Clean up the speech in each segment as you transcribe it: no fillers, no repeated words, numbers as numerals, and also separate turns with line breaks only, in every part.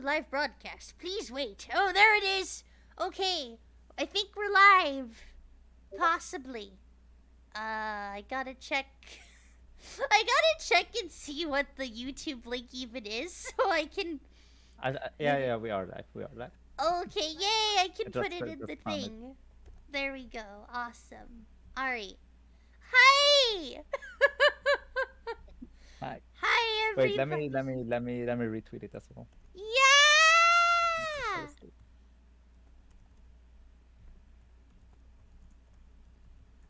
live broadcast. Please wait. Oh, there it is. Okay, I think we're live. Possibly. I gotta check. I gotta check and see what the YouTube link even is, so I can.
Yeah, we are live. We are live.
Okay, yay! I can put it in
Just
the
found it.
thing. There we go. Awesome. All right. Hi.
Hi.
Hi,
Wait,
everybody.
let me retweet it as well.
Yeah.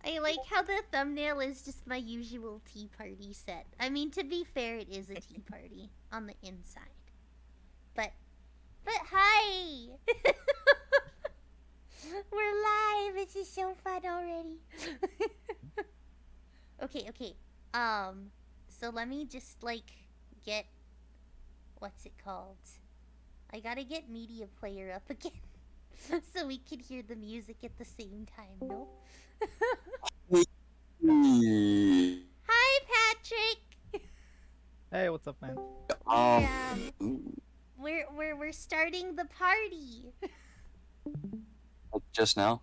I like how the thumbnail is just my usual tea party set. I mean, to be fair, it is a tea party on the inside. But hi! We're live! This is so fun already. Okay. So let me just, get... What's it called? I gotta get media player up again. So we can hear the music at the same time, no? Hi, Patrick.
Hey, what's up, man?
We're starting the party.
Just now?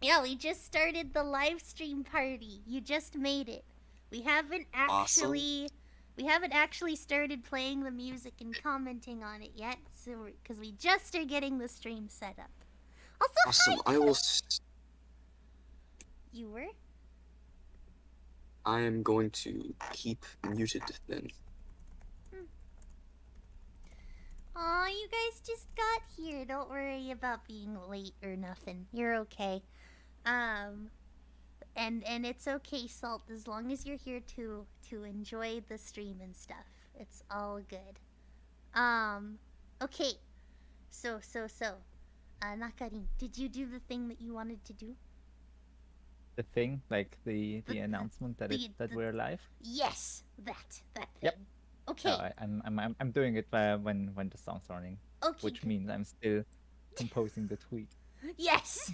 Yeah, we just started the live stream party. You just made it. We haven't actually started playing the music and commenting on it yet, so because we just are getting the stream set up. Also,
awesome.
hi. You were?
I am going to keep muted then.
Aw, you guys just got here. Don't worry about being late or nothing. You're okay. And it's okay, Salt, as long as you're here to enjoy the stream and stuff. It's all good. Okay. So, Nakarin, did you do the thing that you wanted to do?
The thing, like the announcement that we're live.
Yes, that thing.
Yep.
Okay.
No, I'm doing it when the song's running.
Okay.
Which means I'm still composing the tweet.
Yes.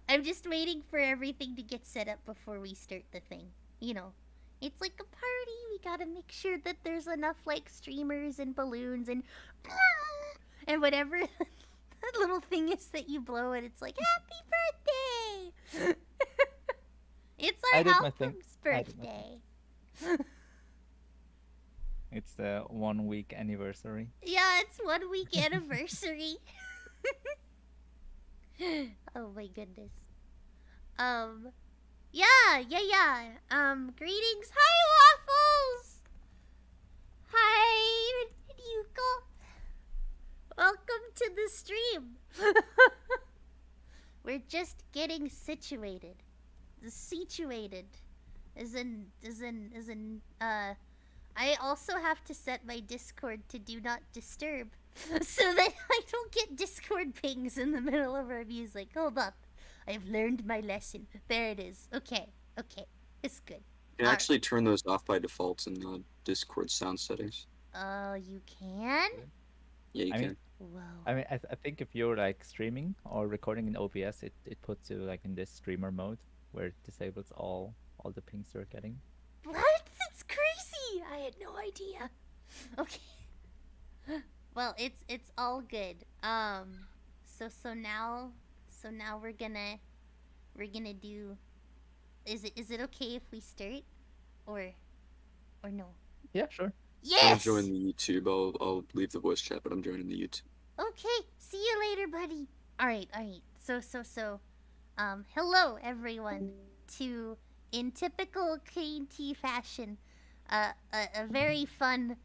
I'm just waiting for everything to get set up before we start the thing. You know, it's like a party. We gotta make sure that there's enough streamers and balloons and whatever that little thing is that you blow and it's like happy birthday. It's our album's birthday.
It's the 1 week anniversary.
Yeah, it's 1 week anniversary. Oh my goodness. Yeah. Greetings. Hi, Waffles. Hi, Yuko. Welcome to the stream. We're just getting situated. I also have to set my Discord to do not disturb so that I don't get Discord pings in the middle of our music. Hold up. I've learned my lesson. There it is. Okay. It's good.
You can actually turn those off by default in the Discord sound settings.
You can?
Yeah, you can.
Whoa.
I mean, I think if you're streaming or recording in OBS, it puts you in this streamer mode where it disables all the pings you're getting.
What? That's crazy! I had no idea. Okay. Well, it's all good. So now we're gonna do. Is it okay if we start, or no?
Yeah, sure.
Yes.
I'll join the YouTube. I'll leave the voice chat, but I'm joining the YouTube.
Okay. See you later, buddy. All right. So. Hello everyone. In typical KT fashion, a very fun,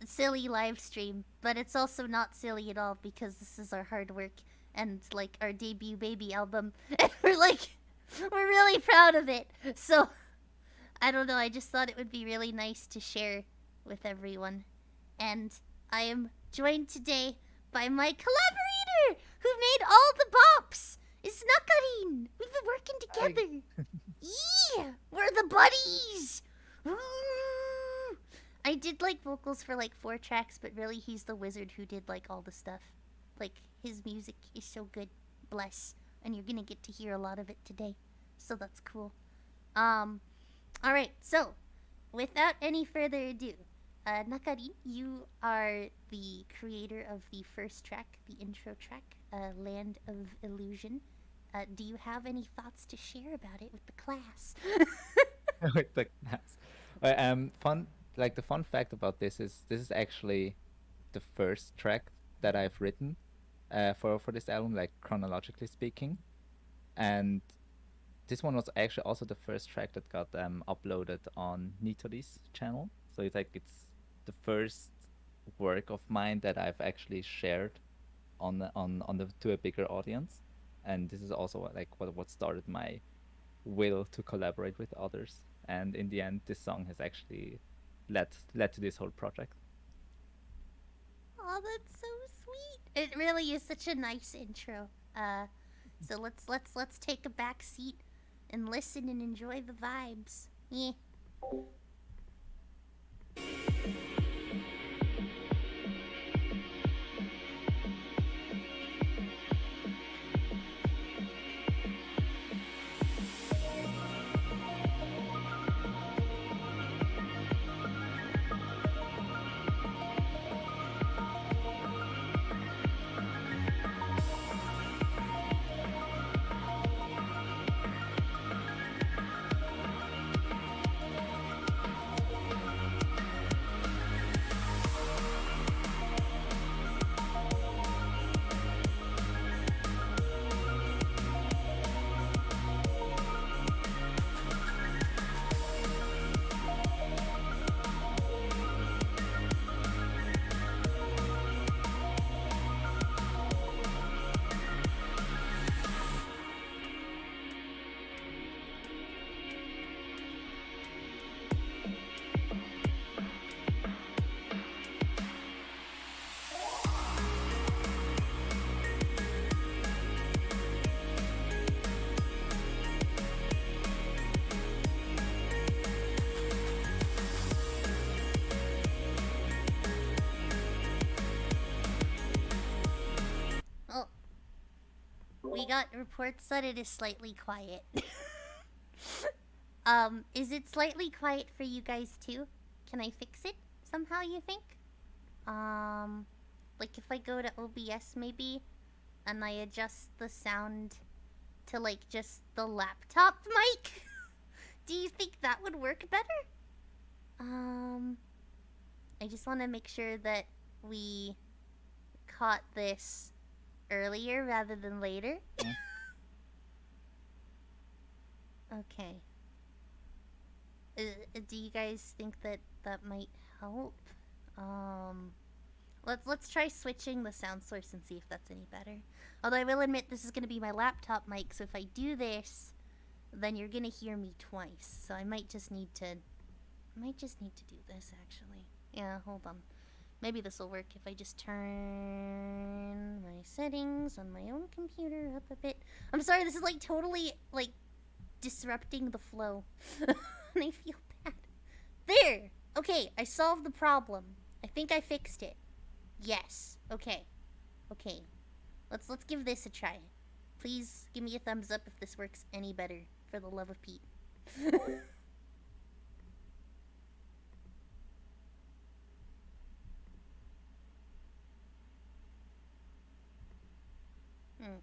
silly live stream, but it's also not silly at all because this is our hard work and our debut baby album, and we're really proud of it. So I don't know. I just thought it would be really nice to share with everyone, and I am joined today by my collaborator who made all the bops. It's Nakarin. We've been working together. Yeah, we're the buddies. Woo! I did vocals for 4 tracks, but really he's the wizard who did all the stuff. His music is so good. Bless. And you're gonna get to hear a lot of it today. So that's cool. Alright, so without any further ado, Nakarin, you are the creator of the first track, the intro track, Land of Illusion. Do you have any thoughts to share about it with the class?
With the class. Fun. Like the fun fact about this is actually the first track that I've written, for this album, like chronologically speaking, and this one was actually also the first track that got uploaded on Nitori's channel. So it's the first work of mine that I've actually shared on the to a bigger audience, and this is also what started my will to collaborate with others. And in the end, this song has actually led to this whole project.
Oh, that's so sweet. It really is such a nice intro. So let's take a back seat and listen and enjoy the vibes. Yeah. Oh, we got reports that it is slightly quiet. Is it slightly quiet for you guys too? Can I fix it somehow, you think? Like if I go to OBS maybe and I adjust the sound to like just the laptop mic? Do you think that would work better? I just want to make sure that we caught this earlier rather than later. Okay. Do you guys think that that might help? Let's try switching the sound source and see if that's any better. Although I will admit this is gonna be my laptop mic, so if I do this, then you're gonna hear me twice. So I might just need to do this actually. Yeah, hold on. Maybe this will work if I just turn my settings on my own computer up a bit. I'm sorry, this is like totally like disrupting the flow. And I feel bad. There! Okay, I solved the problem. I think I fixed it. Yes. Okay. Okay. Let's give this a try. Please give me a thumbs up if this works any better, for the love of Pete. Hmm.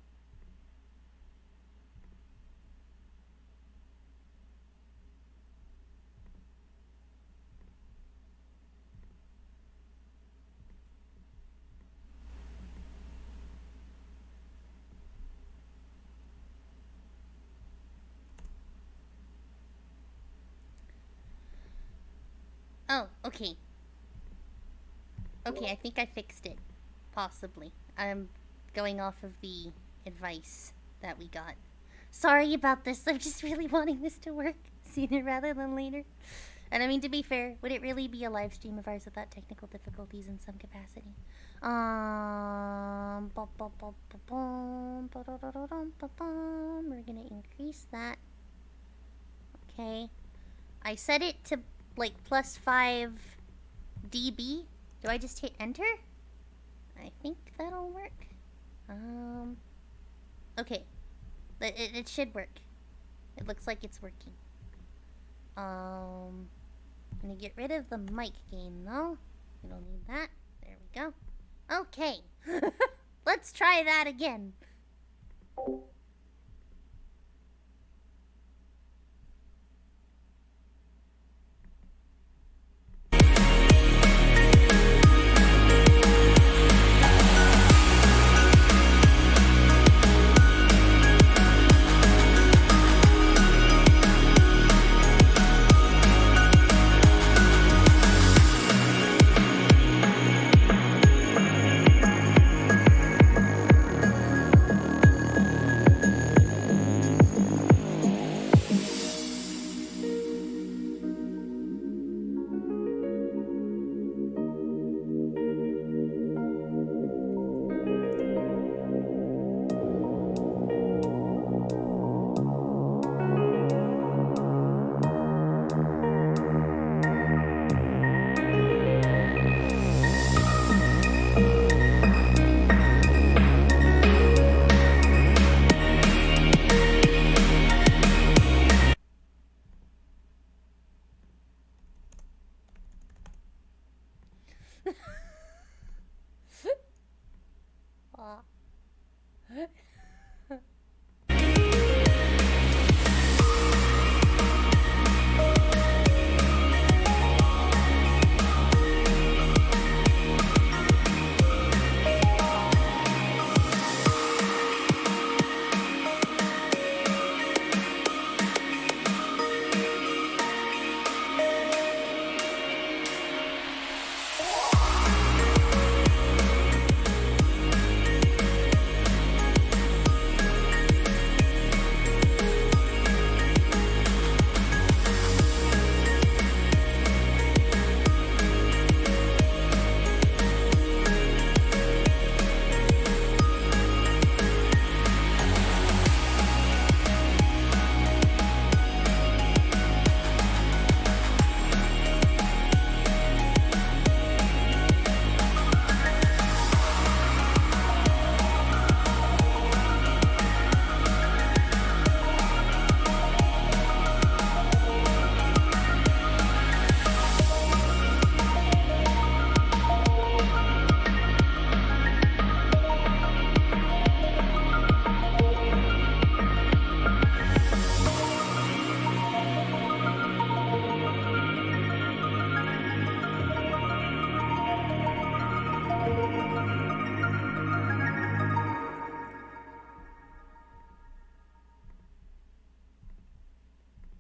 Oh, okay. Okay, I think I fixed it. Possibly. I'm going off of the advice that we got. Sorry about this. I'm just really wanting this to work sooner rather than later. And I mean, to be fair, would it really be a live stream of ours without technical difficulties in some capacity? We're gonna increase that. Okay. I set it to like plus 5 dB. Do I just hit enter? I think that'll work. Okay. It should work. It looks like it's working. I'm gonna get rid of the mic gain though. We don't need that. There we go. Okay. Let's try that again. Aw.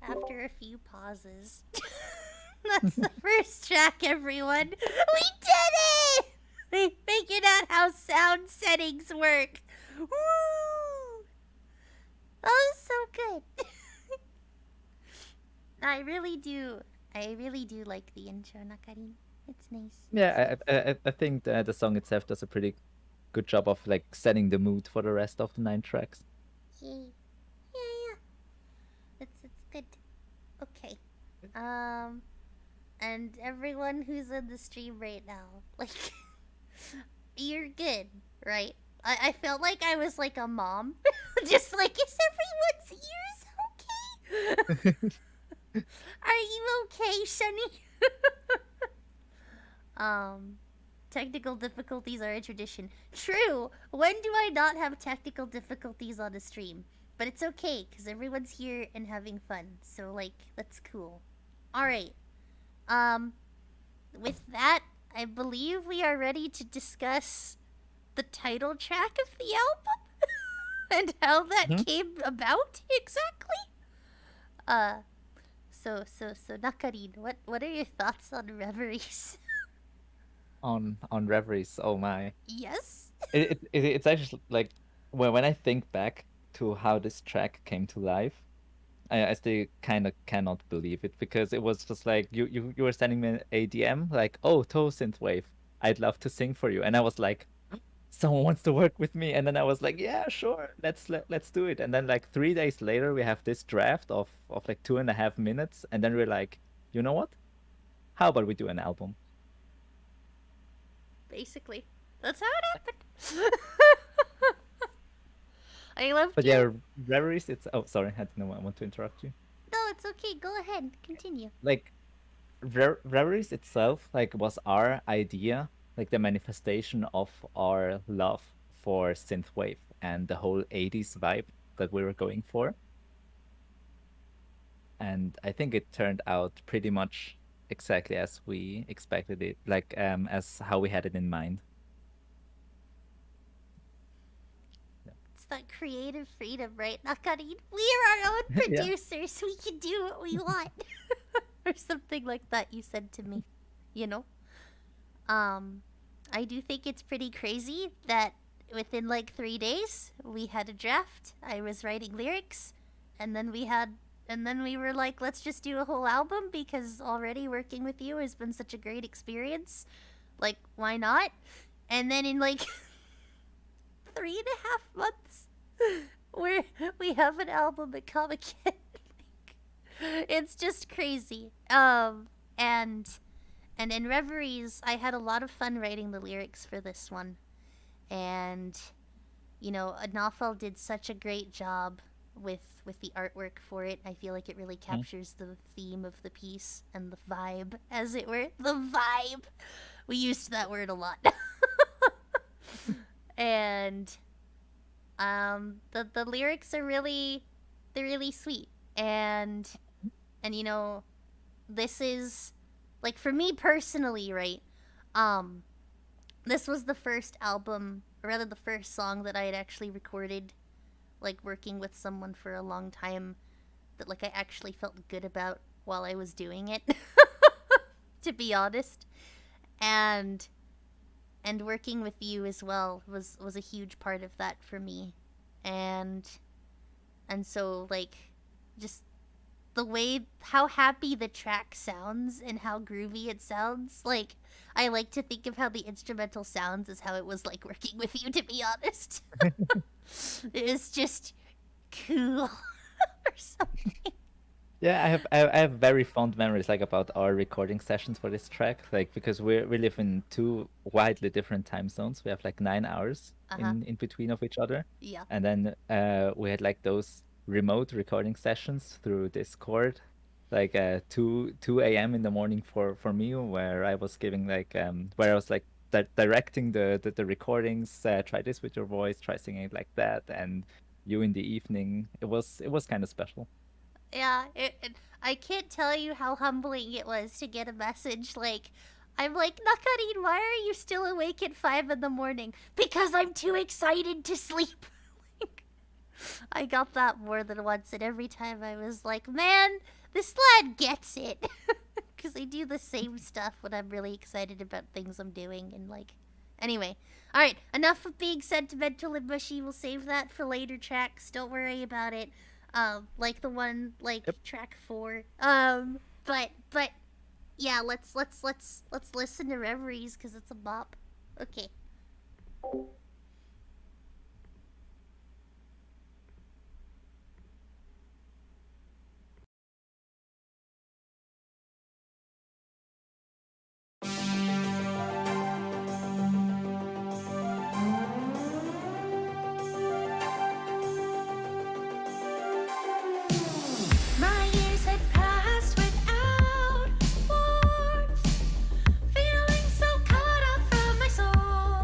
After a few pauses. That's the first track, everyone. We did it! We figured out how sound settings work. Woo! That was so good. I really do like the intro, Nakarin. It's nice.
Yeah, I think the song itself does a pretty good job of like setting the mood for the rest of the 9 tracks.
Yay. Yeah. It's good. Okay. And everyone who's in the stream right now, like, you're good, right? I felt like I was like a mom. Just like, is everyone's ears okay? Are you okay, Shani? Technical difficulties are a tradition. True. When do I not have technical difficulties on a stream? But it's okay, because everyone's here and having fun. So, like, that's cool. Alright. With that, I believe we are ready to discuss the title track of the album and how that came about exactly. So Nakarin, what are your thoughts on Reveries?
On Reveries, oh my.
Yes.
It's actually like when I think back to how this track came to life, I still kind of cannot believe it, because it was just like you were sending me a DM like, oh, Toe Synthwave, I'd love to sing for you, and I was like, someone wants to work with me, and then I was like, yeah, sure, let's do it, and then like 3 days later we have this draft of like 2.5 minutes, and then we're like, you know what? How about we do an album?
Basically, that's how it happened. I love.
But yeah, Reveries. It's sorry, I didn't want to interrupt you.
No, it's okay. Go ahead. Continue.
Like, Reveries itself like was our idea, like the manifestation of our love for synthwave and the whole 80s vibe that we were going for. And I think it turned out pretty much exactly as we expected it, like as how we had it in mind.
It's that creative freedom, right? Nakarin, we're our own
Yeah.
producers. We can do what we want. Or something like that you said to me. You know? Um, I do think it's pretty crazy that within like 3 days we had a draft. I was writing lyrics, and then we were like, let's just do a whole album because already working with you has been such a great experience. Like, why not? And then in like 3.5 months, we have an album at Comic Con. It's just crazy. And in Reveries, I had a lot of fun writing the lyrics for this one. And, you know, Anafal did such a great job with the artwork for it. I feel like it really captures the theme of the piece and the vibe, as it were. The vibe! We used that word a lot. And the lyrics are they're really sweet. And you know, this is like for me personally, right? Um this was the first album, or rather the first song that I had actually recorded, like working with someone for a long time, that like I actually felt good about while I was doing it. To be honest. And working with you as well was a huge part of that for me. And so like just the way how happy the track sounds and how groovy it sounds, like I like to think of how the instrumental sounds as how it was like working with you, to be honest. It's just cool or something.
Yeah, I have very fond memories like about our recording sessions for this track, like because we live in two widely different time zones. We have like 9 hours
Uh-huh.
in between of each other,
Yeah.
and then we had like those remote recording sessions through Discord, like 2 a.m. in the morning for me, where I was giving like where I was like directing the recordings. Try this with your voice, try singing it like that, and you in the evening. It was kind of special.
Yeah, I can't tell you how humbling it was to get a message like, I'm like, Nakarin, why are you still awake at 5 in the morning? Because I'm too excited to sleep. Like, I got that more than once, and every time I was like, man, this lad gets it. Because I do the same stuff when I'm really excited about things I'm doing, and like, anyway. Alright, enough of being sentimental and mushy. We'll save that for later tracks. Don't worry about it. Like the one, like
Yep.
track 4. But yeah, let's listen to Reveries because it's a bop. Okay.
My years had passed without warmth, feeling so cut off from my soul.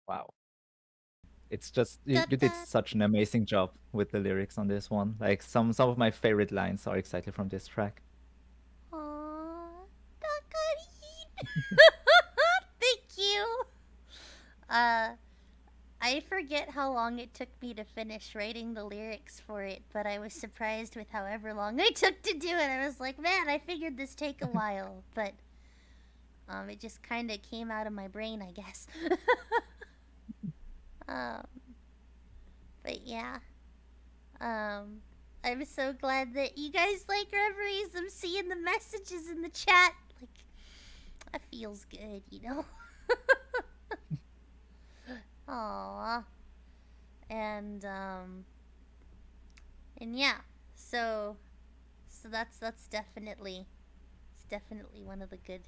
Wow. It's just you
Got
did
that.
such an amazing job with the lyrics on this one. Like some of my favorite lines are exactly from this track.
Aww, Nakarin. Thank you. I forget how long it took me to finish writing the lyrics for it, but I was surprised with however long I took to do it. I was like, man, I figured this take a while, but it just kind of came out of my brain, I guess. um, but yeah, I'm so glad that you guys like Reveries. I'm seeing the messages in the chat. Like, that feels good, you know. Aww. And yeah, so that's definitely one of the good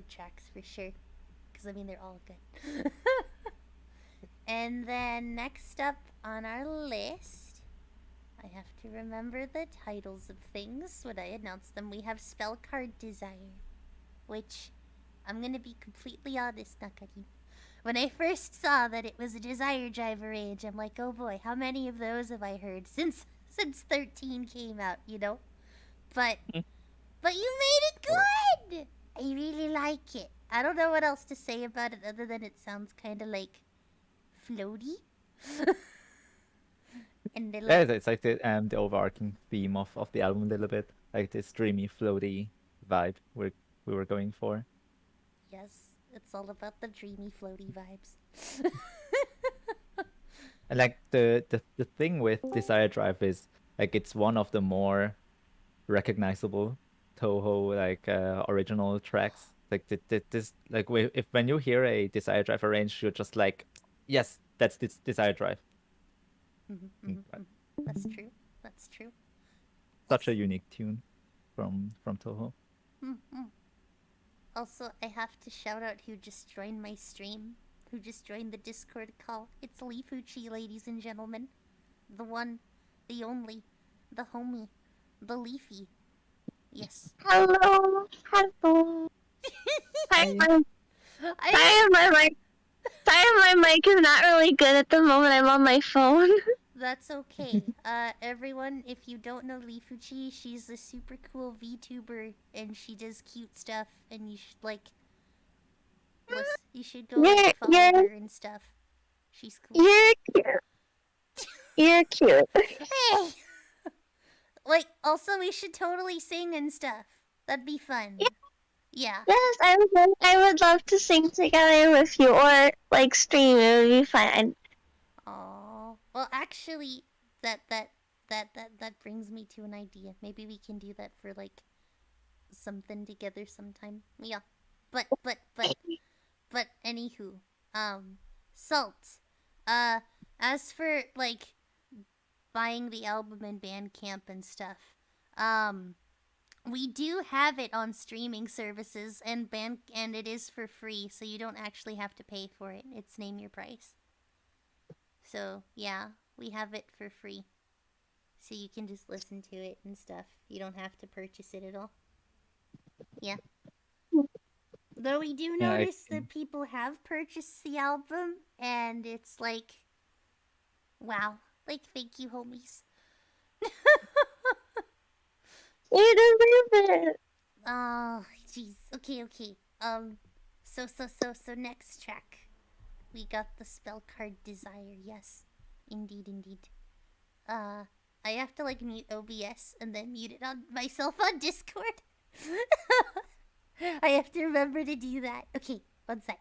tracks for sure. Cause I mean they're all good. And then next up on our list, I have to remember the titles of things when I announce them. We have Spell Card Desire, which I'm gonna be completely honest, Nakari. When I first saw that it was a Desire Driver Age, I'm like, oh boy, how many of those have I heard since 13 came out, you know? But you made it good! I really like it. I don't know what else to say about it other than it sounds kind of like floaty. And
Yeah, it's like the overarching theme of the album a little bit, like this dreamy, floaty vibe we were going for.
yes, it's all about the dreamy, floaty vibes.
And like the thing with Desire Drive is like it's one of the more recognizable Toho like original tracks. Like this like if when you hear a Desire Drive arranged, you're just like, yes, that's this Desire Drive.
That's true. That's true.
Such a unique tune from Toho.
Also, I have to shout out who just joined my stream, who just joined the Discord call. It's Leafuchi, ladies and gentlemen. The one, the only, the homie, the Leafy. Yes.
Hello. Hello. Sorry, my mic is not really good at the moment. I'm on my phone.
That's okay. Everyone, if you don't know Leafuchi, she's a super cool VTuber and she does cute stuff and you should you should go like, follow her and stuff. She's cool.
You're cute. You're cute.
Hey! Like, also we should totally sing and stuff. That'd be fun. Yeah.
Yes, I would love to sing together with you or like stream. It would be fun.
Oh, well, actually, that brings me to an idea. Maybe we can do that for like something together sometime. Yeah, but anywho, Salt. As for like buying the album in Bandcamp and stuff, we do have it on streaming services and it is for free, so you don't actually have to pay for it. It's name your price. So, yeah, we have it for free. So you can just listen to it and stuff. You don't have to purchase it at all. Yeah. Though we do notice that people have purchased the album, and it's like, wow. Like, thank you, homies.
You deserve it.
Oh, jeez. Okay. So next track. We got the Spell Card Desire. Yes, indeed. I have to like mute OBS and then mute it on myself on Discord. I have to remember to do that. Okay, one sec.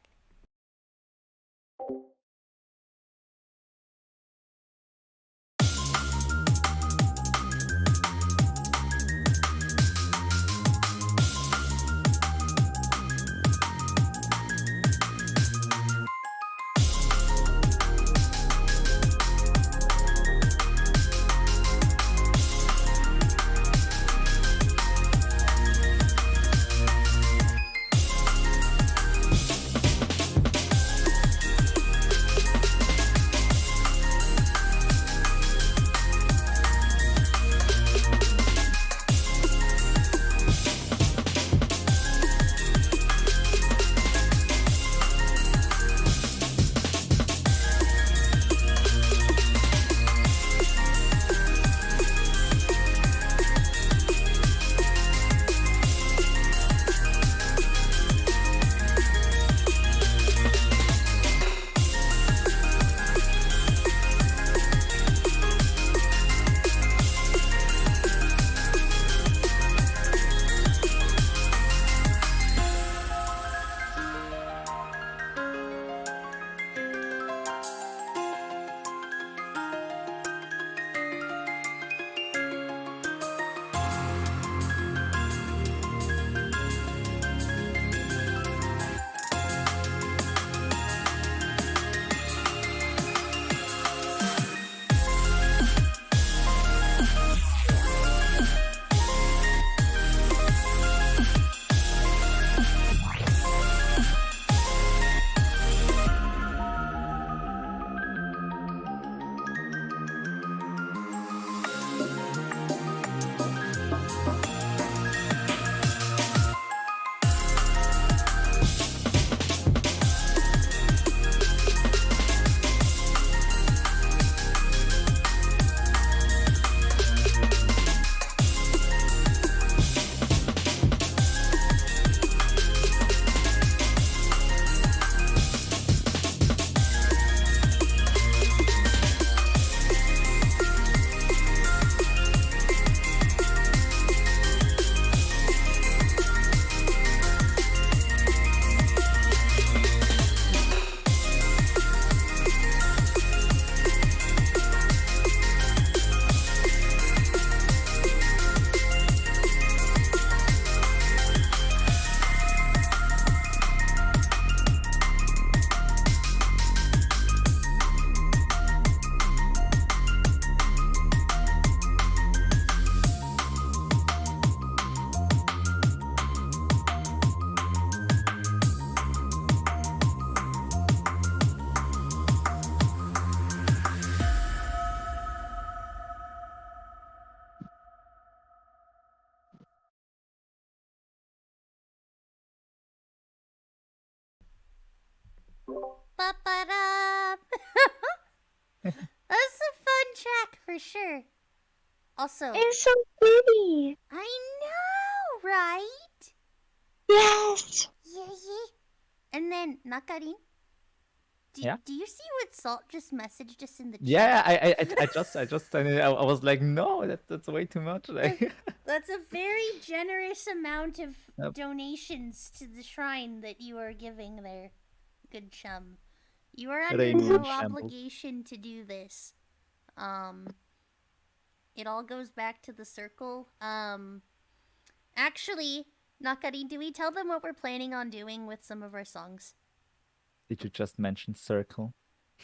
That's a fun track for sure. Also,
It's so pretty.
I know, right?
Yes.
Yeah. And then Nakarin,
Yeah.
do you see what Salt just messaged us in the chat?
Yeah, I was like, no, that's way too much. Like,
That's a very generous amount of
Yep.
donations to the shrine that you are giving there, good chum. You are under
Rain
no
in shambles.
obligation to do this. It all goes back to the circle. Actually, Nakari, do we tell them what we're planning on doing with some of our songs?
Did you just mention circle?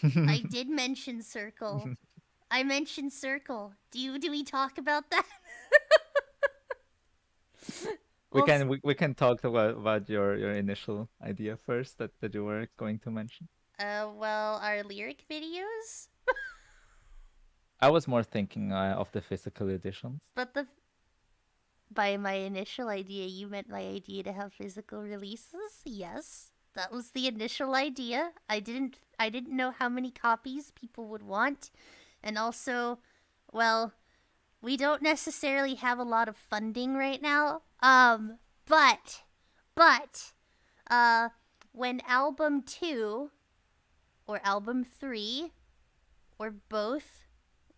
I did mention circle. I mentioned circle. Do we talk about that?
We
Well,
can talk about your initial idea first that you were going to mention.
well, our lyric videos,
I was more thinking of the physical editions.
but by my initial idea, you meant my idea to have physical releases? Yes. That was the initial idea. I didn't know how many copies people would want. And also, well, we don't necessarily have a lot of funding right now. But when album 2 or album 3 or both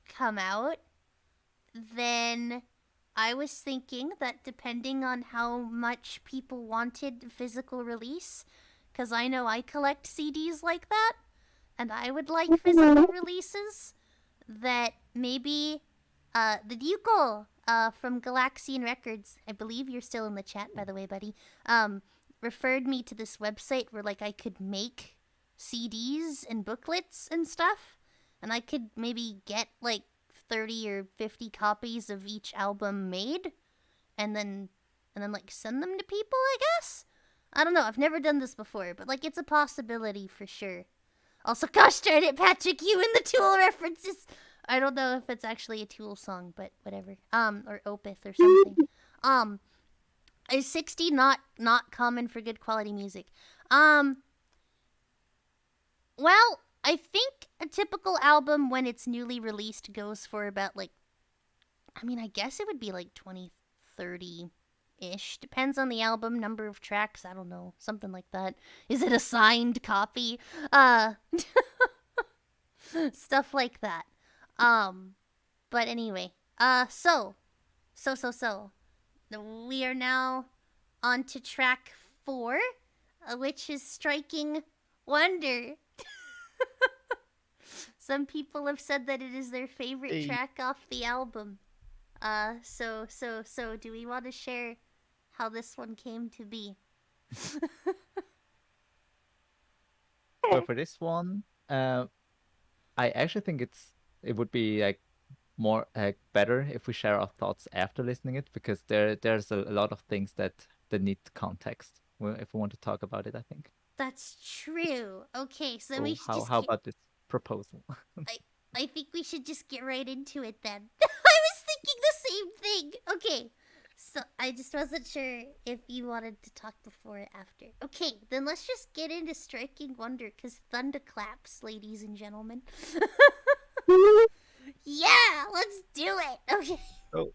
come out, then I was thinking that depending on how much people wanted physical release, because I know I collect CDs like that, and I would like physical releases, that maybe the Duco from Galaxian Records, I believe you're still in the chat, by the way, buddy, referred me to this website where like I could make CDs and booklets and stuff, and I could maybe get like 30 or 50 copies of each album made, and then like send them to people, I guess. I don't know. I've never done this before, but like it's a possibility for sure. Also, gosh darn it, Patrick, you and the Tool references. I don't know if it's actually a Tool song, but whatever. Or Opeth or something. Is 60 not common for good quality music? Well, I think a typical album when it's newly released goes for about like, I mean, I guess it would be like 20, 30-ish. Depends on the album, number of tracks, I don't know, something like that. Is it a signed copy? Stuff like that. But anyway, so. We are now on to track 4, which is Striking Wonder. Some people have said that it is their favorite
Hey.
track off the album. So do we want to share how this one came to be?
So for this one, I actually think it would be like more better if we share our thoughts after listening it, because there's a lot of things that need context if we want to talk about it, I think.
That's true. Okay, so then we should just
how about this proposal?
I think we should just get right into it then. I was thinking the same thing. Okay, so I just wasn't sure if you wanted to talk before or after. Okay, then let's just get into Striking Wonder, because thunderclaps, ladies and gentlemen. Yeah, let's do it. Okay.
Oh.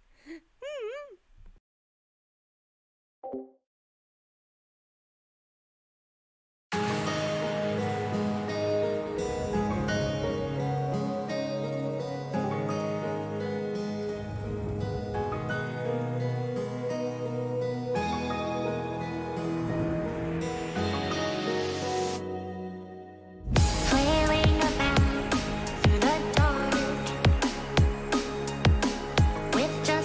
Flailing about through the dark with just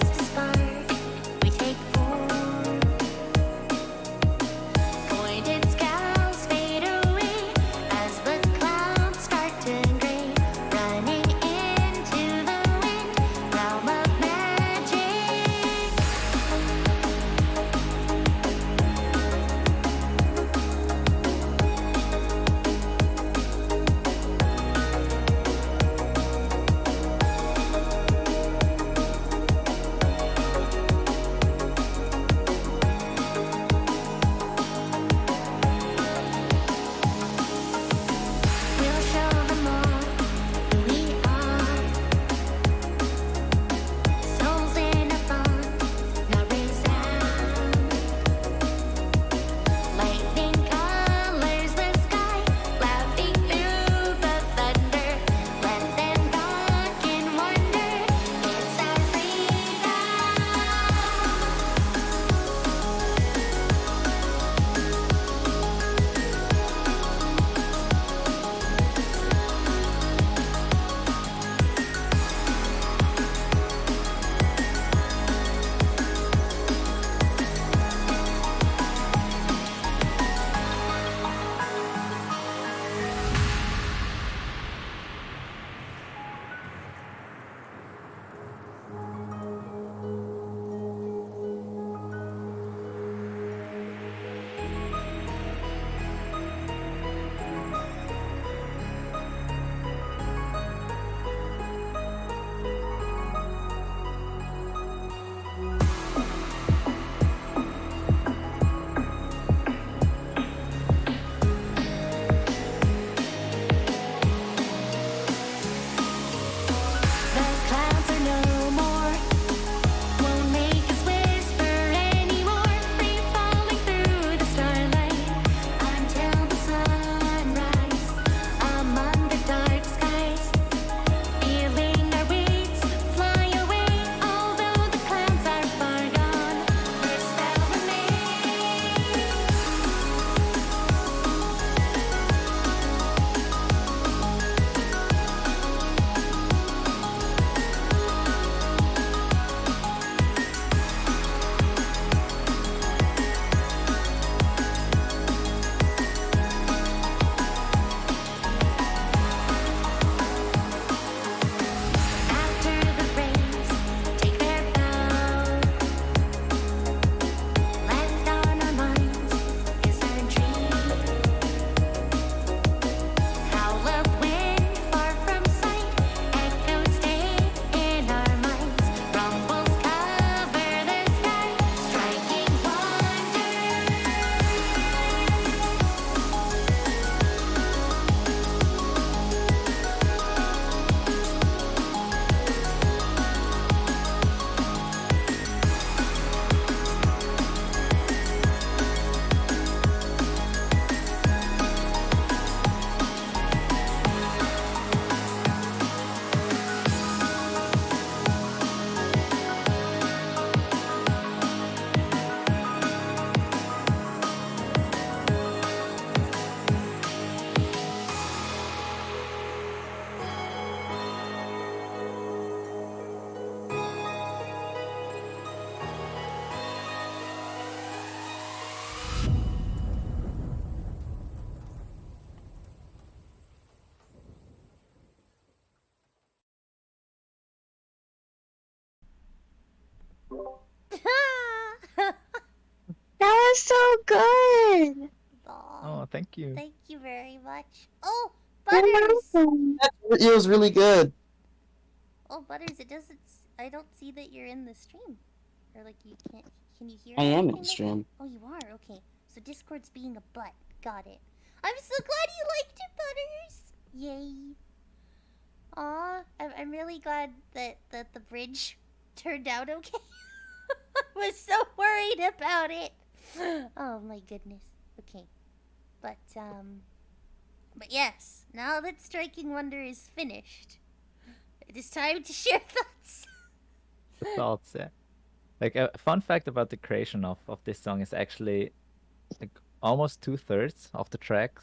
good.
Aw,
Oh, thank you.
thank you very much. Oh,
You're
Butters!
welcome.
It was really good.
Oh, Butters, it doesn't. I don't see that you're in the stream. Or, like, you can't. Can you hear
I am in
anything?
the stream.
Oh, you are? Okay. So Discord's being a butt. Got it. I'm so glad you liked it, Butters! Yay. Aw, I'm really glad that the bridge turned out okay. I was so worried about it. Oh my goodness. Okay. But yes, now that Striking Wonder is finished, it is time to share thoughts.
The thoughts, yeah. Like a fun fact about the creation of this song is actually like almost 2/3 of the track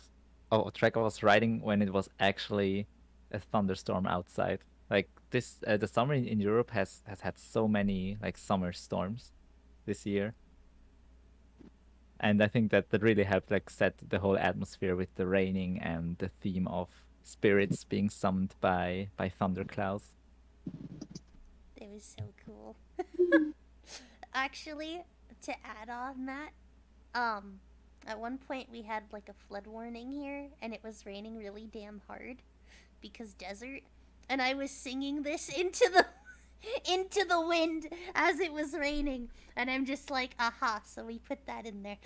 I was writing when it was actually a thunderstorm outside. Like this, the summer in Europe has had so many like summer storms this year, and I think that really helped like set the whole atmosphere with the raining and the theme of spirits being summoned by thunderclouds.
It was so cool. Actually, to add on that, at one point we had like a flood warning here, and it was raining really damn hard because desert, and I was singing this into the wind as it was raining, and I'm just like, aha! So we put that in there.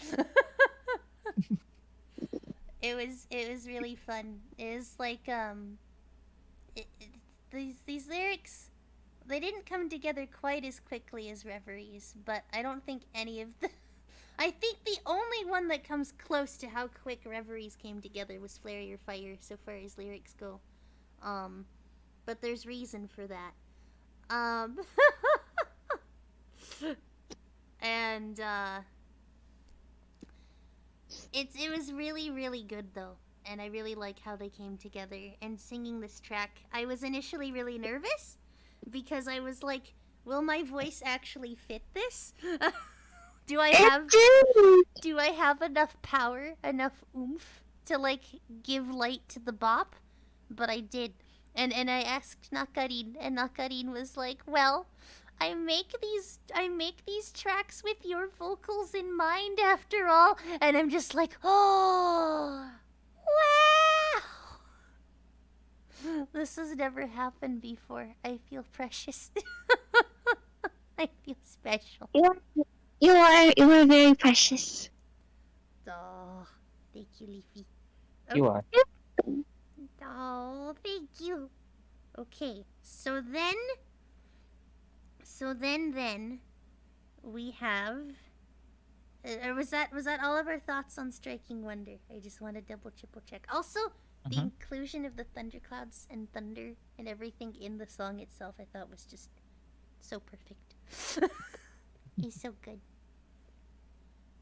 It was really fun. It was like these lyrics, they didn't come together quite as quickly as Reveries, but I don't think any of the. I think the only one that comes close to how quick Reveries came together was Flare Your Fire, so far as lyrics go. But there's reason for that. And it was really, really good though, and I really like how they came together. And singing this track, I was initially really nervous because I was like, will my voice actually fit this? Do I have enough power, enough oomph to like give light to the bop? But I did. And I asked Nakarin, and Nakarin was like, "Well, I make these tracks with your vocals in mind after all." And I'm just like, "Oh, wow. This has never happened before. I feel precious." I feel special.
You are very precious.
Oh, thank you, Leafy.
You are.
Oh, thank you. Okay, so then we have. Was that all of our thoughts on Striking Wonder? I just want to triple check. Also, the inclusion of the thunderclouds and thunder and everything in the song itself, I thought was just so perfect. He's so good.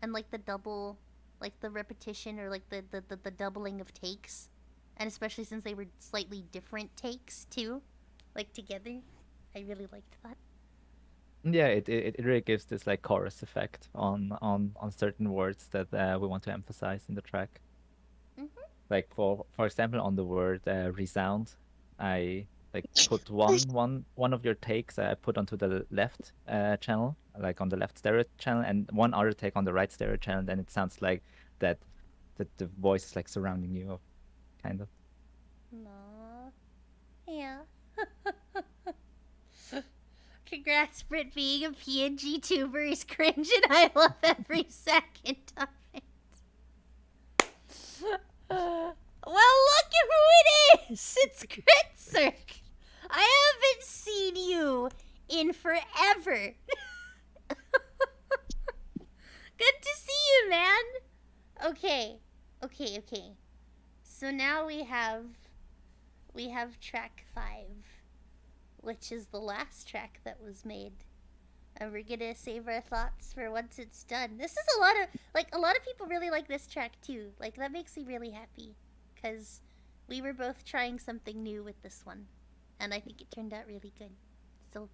And like the double, like the repetition or like the doubling of takes. And especially since they were slightly different takes too, like together. I really liked that.
Yeah, it really gives this like chorus effect on certain words that we want to emphasize in the track. Like for example, on the word resound, I like put one of your takes I put onto the left channel, like on the left stereo channel, and one other take on the right stereo channel. Then it sounds like that the voice is like surrounding you, kind of.
Aww. Yeah. Congrats, Brit. Being a PNG tuber is cringe, and I love every second of it. Well, look at who it is! It's Gritzerk! I haven't seen you in forever. Good to see you, man! Okay. So now we have track 5, which is the last track that was made. And we're gonna save our thoughts for once it's done. This is a lot of people really like this track too. Like, that makes me really happy. Because we were both trying something new with this one. And I think it turned out really good. So,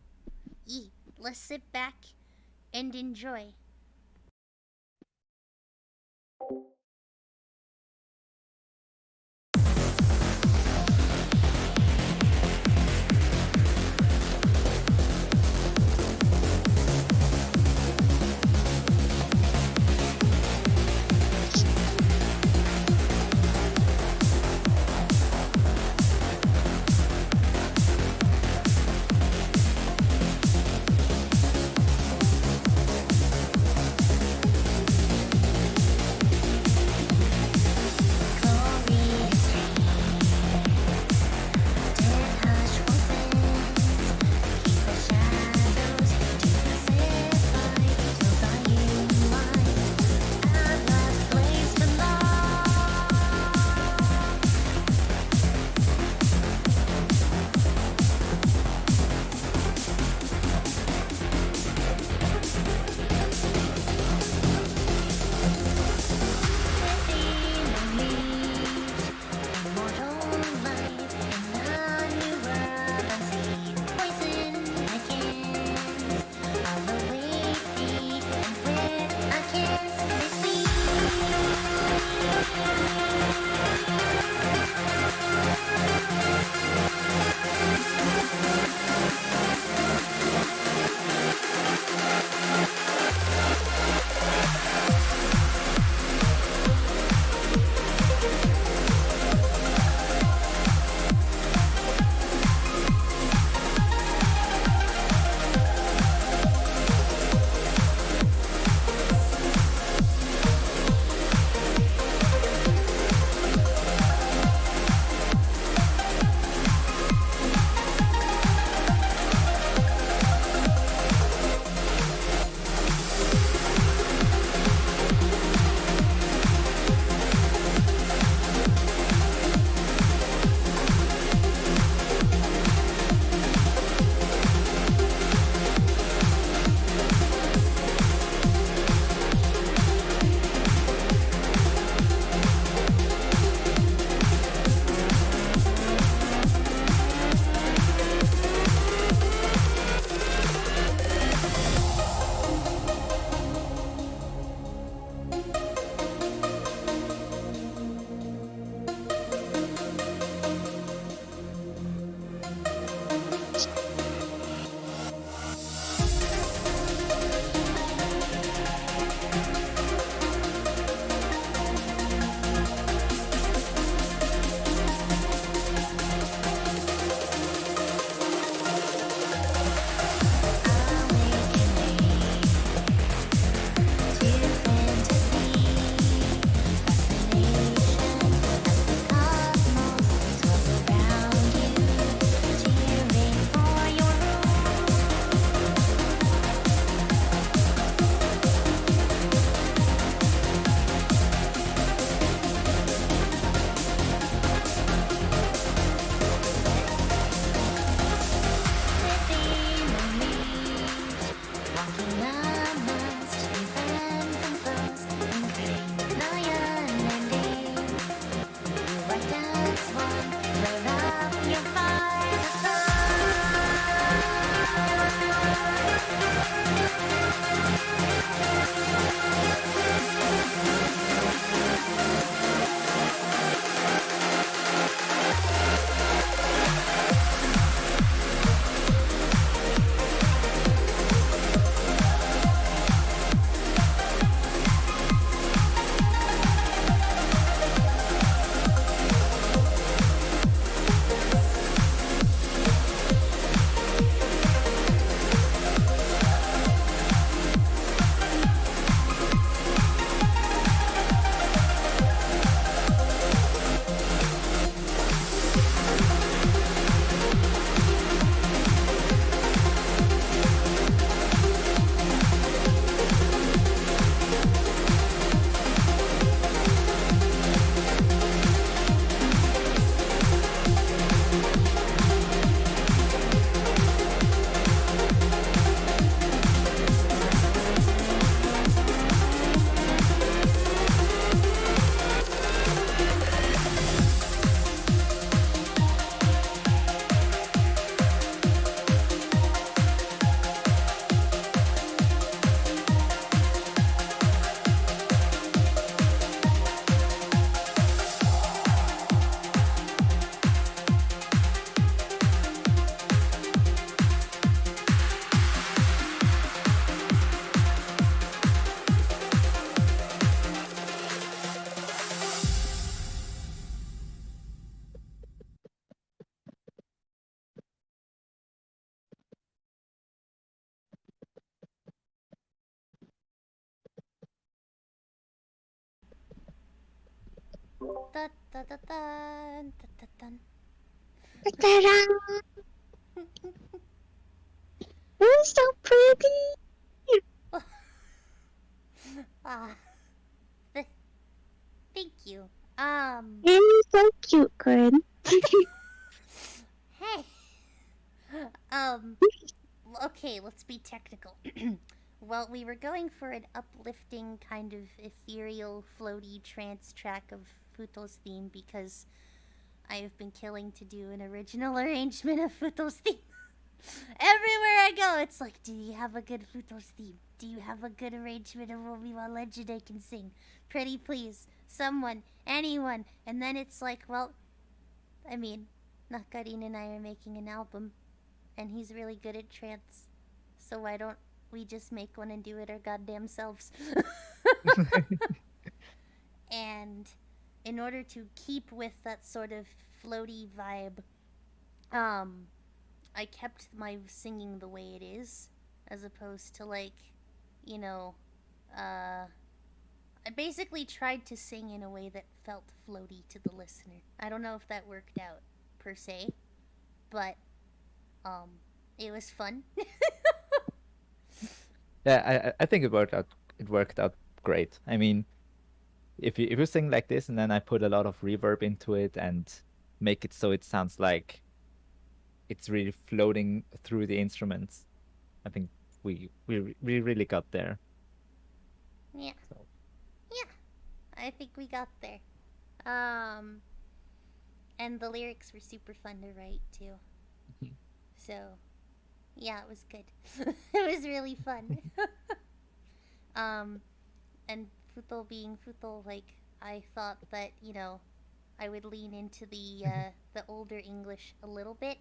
let's sit back and enjoy. Da, da, da, dun, da, da, dun.
Ta-da! You're so pretty.
Ah, thank you.
You're so cute, Corin.
Hey. Okay, let's be technical. Well, we were going for an uplifting kind of ethereal, floaty trance track of Futo's theme because I've been killing to do an original arrangement of Futo's theme. Everywhere I go, it's like, do you have a good Futo's theme? Do you have a good arrangement of Obi-Wan Legend I can sing? Pretty please, someone, anyone. And then it's like, well, I mean, Nakarin and I are making an album, and he's really good at trance. So why don't we just make one and do it our goddamn selves? And in order to keep with that sort of floaty vibe, I kept my singing the way it is, as opposed to like, you know, I basically tried to sing in a way that felt floaty to the listener. I don't know if that worked out per se, but it was fun.
Yeah, I think it worked out. It worked out great. I mean, if you sing like this and then I put a lot of reverb into it and make it so it sounds like it's really floating through the instruments, I think we really got there.
Yeah.
So.
Yeah. I think we got there. And the lyrics were super fun to write too. So, yeah, it was good. It was really fun. And Futo being Futo, like, I thought that, you know, I would lean into the older English a little bit,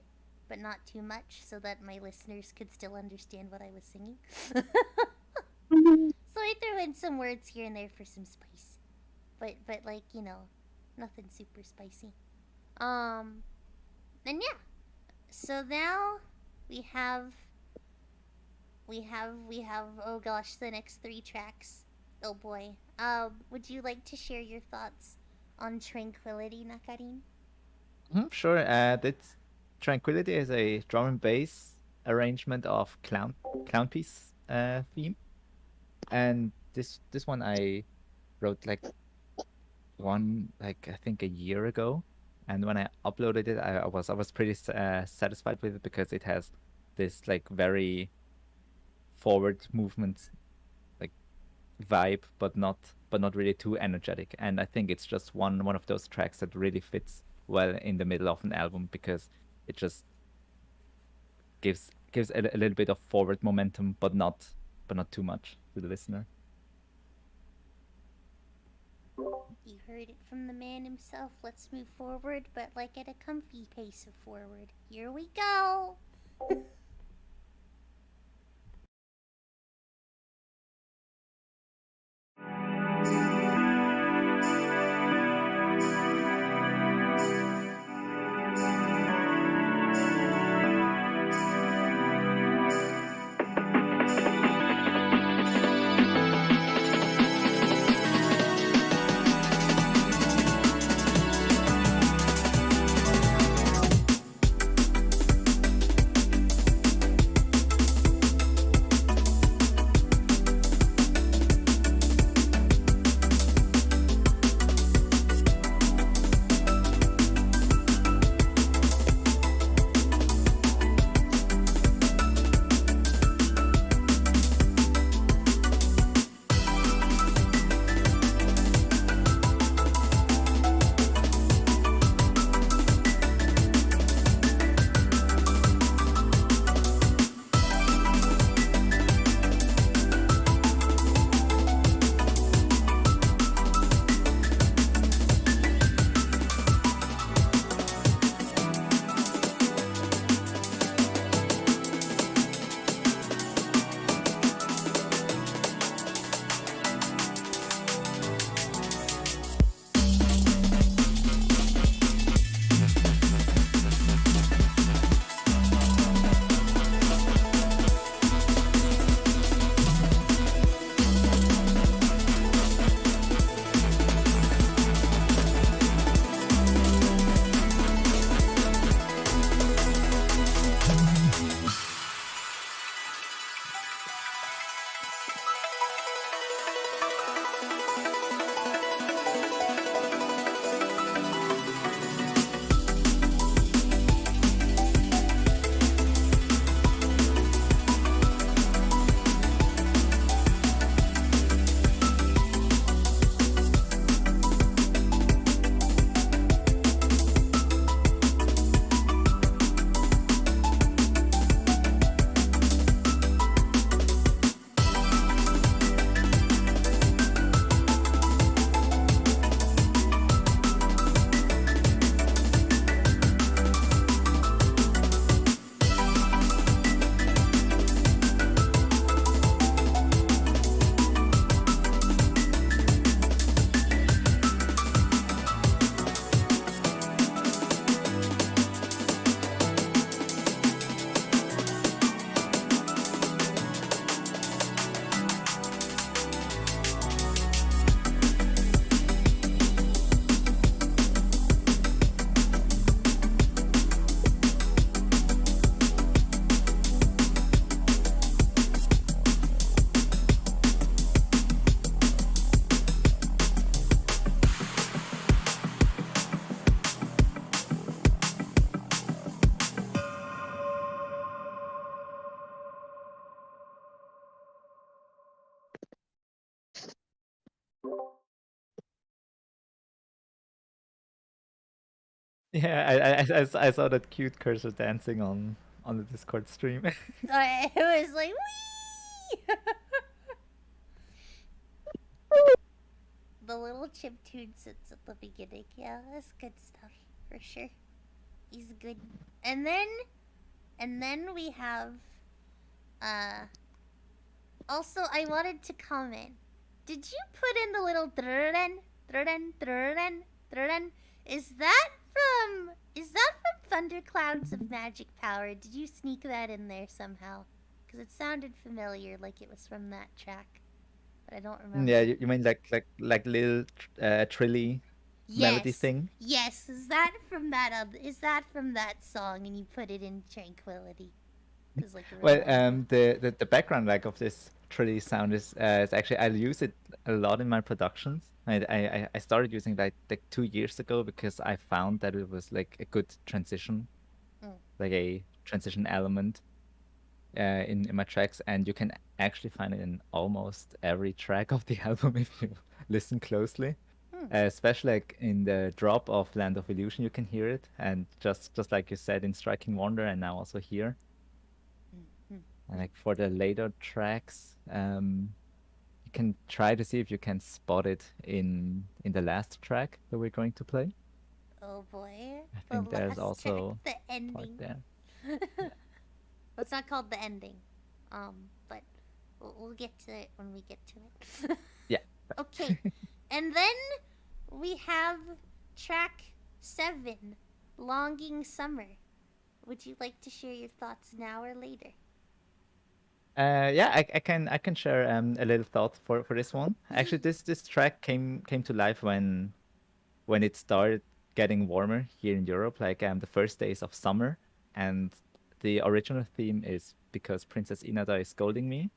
but not too much, so that my listeners could still understand what I was singing. So I threw in some words here and there for some spice, but like, you know, nothing super spicy. And yeah, so now we have oh gosh, the next 3 tracks. Oh boy. Would you like to share your thoughts on Tranquility, Nakarin?
Sure. That's Tranquility is a drum and bass arrangement of Clown Piece theme, and this one I wrote like I think a year ago, and when I uploaded it, I was pretty satisfied with it because it has this like very forward movement like vibe, but not really too energetic. And I think it's just one of those tracks that really fits well in the middle of an album because it just gives a little bit of forward momentum, but not too much to the listener.
You heard it from the man himself. Let's move forward, but like at a comfy pace of forward. Here we go.
Yeah, I saw that cute cursor dancing on the Discord stream.
It was like, wee! The little chiptune sits at the beginning. Yeah, that's good stuff for sure. He's good. And then we have also I wanted to comment. Did you put in the little drren drren drren drren? Is that from Thunderclouds of Magic Power? Did you sneak that in there somehow? Because it sounded familiar, like it was from that track, but I don't remember.
Yeah, you mean like little trilly melody
Yes.
thing?
Yes, is that from that song and you put it in Tranquility? 'Cause, like,
Well,
really-
the background like of this trilly sound is actually I use it a lot in my productions. I started using like 2 years ago because I found that it was like a good transition, like a transition element in my tracks, and you can actually find it in almost every track of the album if you listen closely. Especially like in the drop of Land of Illusion, you can hear it, and just like you said in Striking Wonder, and now also here. And like for the later tracks, you can try to see if you can spot it in the last track that we're going to play.
Oh boy.
I think
the
there's
last
also
track, the
part
ending.
there.
Well, it's not called the ending. But we'll get to it when we get to it.
Yeah.
Okay. And then we have track 7, Longing Summer. Would you like to share your thoughts now or later?
Yeah, I can share a little thought for this one. Actually, this track came to life when it started getting warmer here in Europe, like the first days of summer, and the original theme is because Princess Inada is scolding me,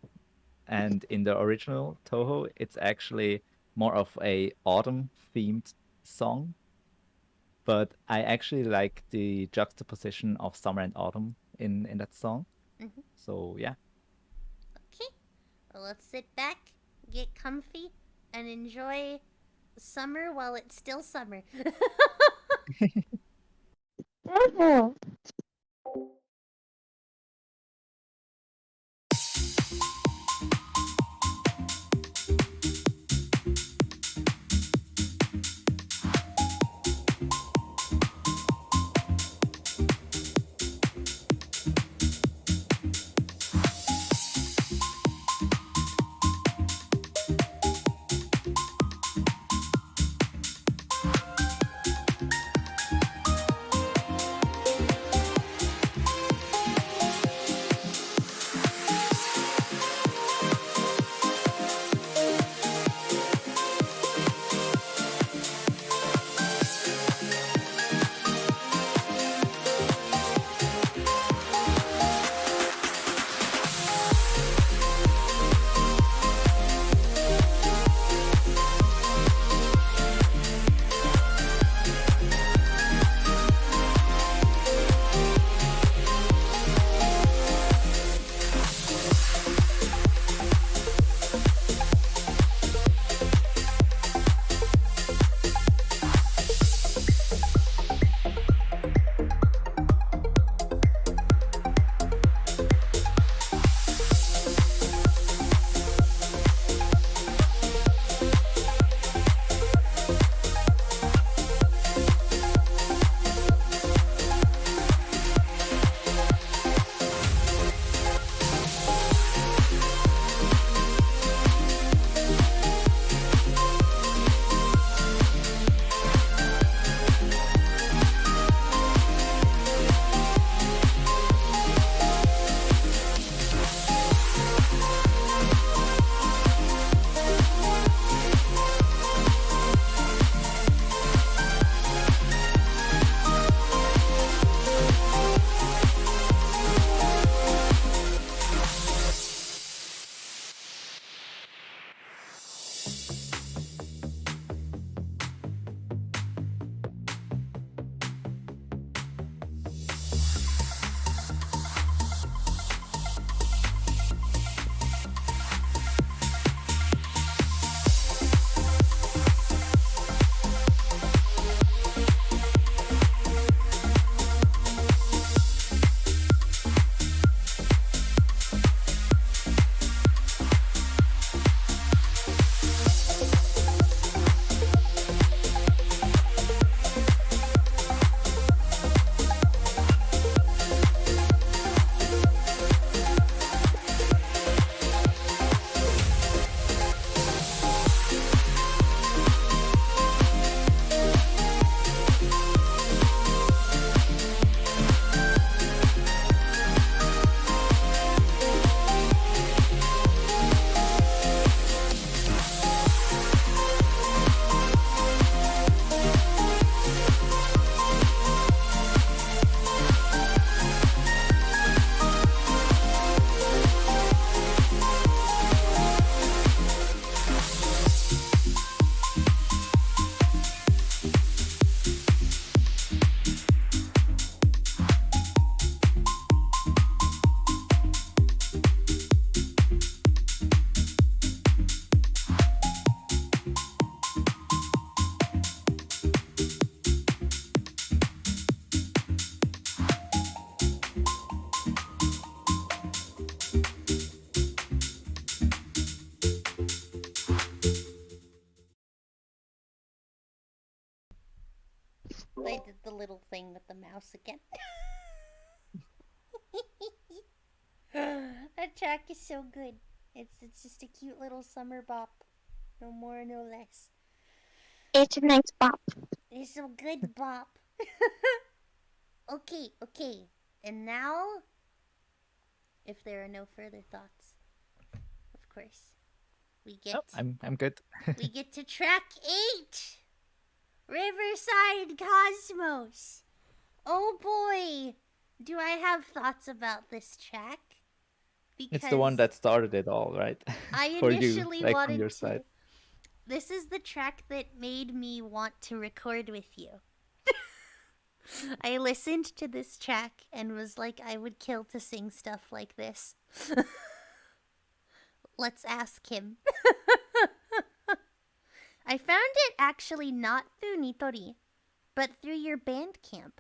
and in the original Toho, it's actually more of a autumn themed song, but I actually like the juxtaposition of summer and autumn in that song. So yeah.
Okay. Well, let's sit back, get comfy, and enjoy summer while it's still summer.
Mhm.
I did the little thing with the mouse again. That track is so good. It's just a cute little summer bop. No more, no less.
It's a nice bop.
It's a good bop. Okay. And now, if there are no further thoughts, of course, we get
I'm good.
we get to track 8. Riverside Cosmos. Oh boy, do I have thoughts about this track? Because
It's the one that started it all, right?
I
For
initially
you, like
wanted
on your
to.
side.
This is the track that made me want to record with you. I listened to this track and was like, I would kill to sing stuff like this. Let's ask him. I found it actually not through Nitori, but through your Bandcamp.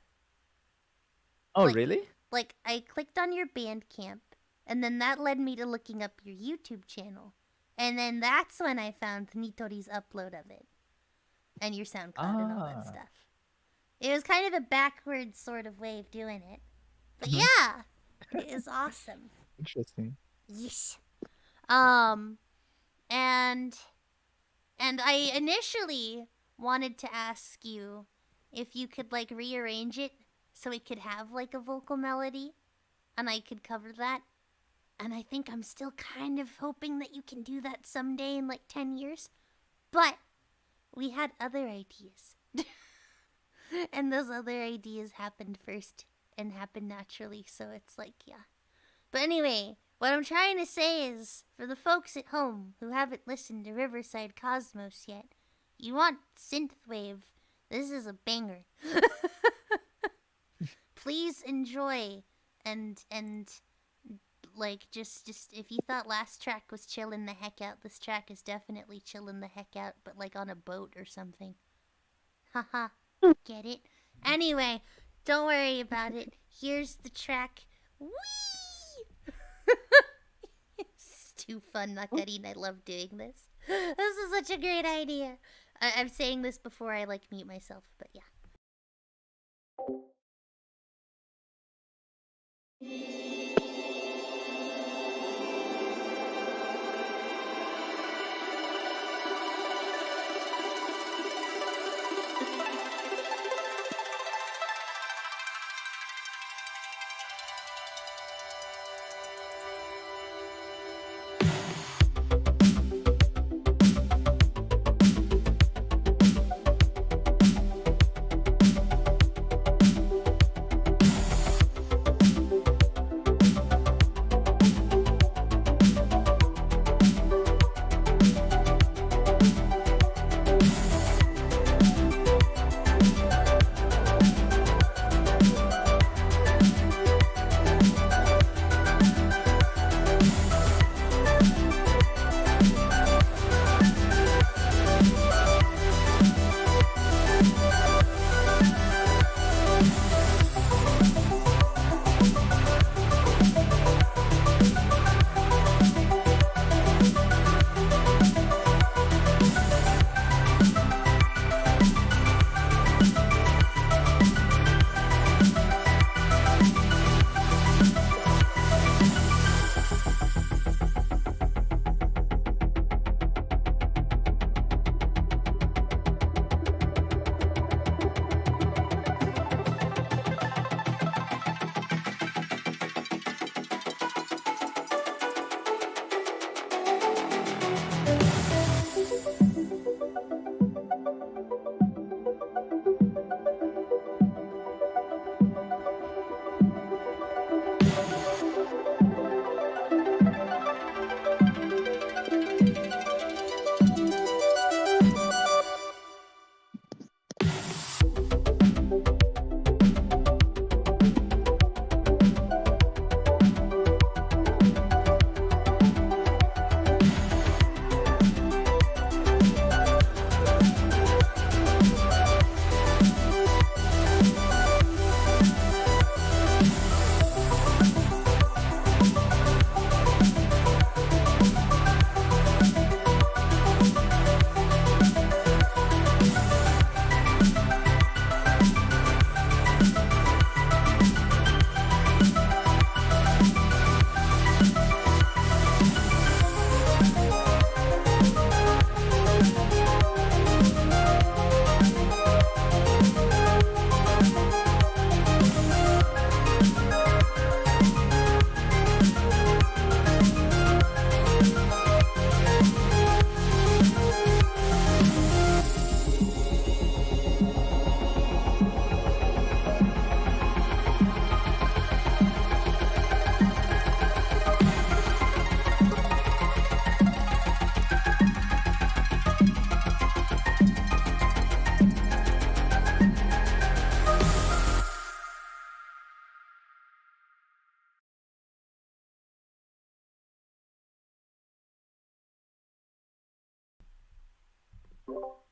Oh,
Like-
really?
Like, I clicked on your Bandcamp, and then that led me to looking up your YouTube channel. And then that's when I found Nitori's upload of it. And your SoundCloud and all that
Ah.
stuff. It was kind of a backwards sort of way of doing it. But
Mhm.
yeah, it is awesome.
Interesting.
Yes. And I initially wanted to ask you if you could like rearrange it so it could have like a vocal melody and I could cover that. And I think I'm still kind of hoping that you can do that someday in like 10 years. But we had other ideas. And those other ideas happened first and happened naturally, so it's like, yeah. But anyway, what I'm trying to say is, for the folks at home who haven't listened to Riverside Cosmos yet, you want synthwave, this is a banger. Please enjoy and like just if you thought last track was chilling the heck out, this track is definitely chilling the heck out, but like on a boat or something. Haha, get it? Anyway, don't worry about it. Here's the track. Whee! It's too fun, Nakarin. I love doing this. This is such a great idea. I'm saying this before I like mute myself, but yeah.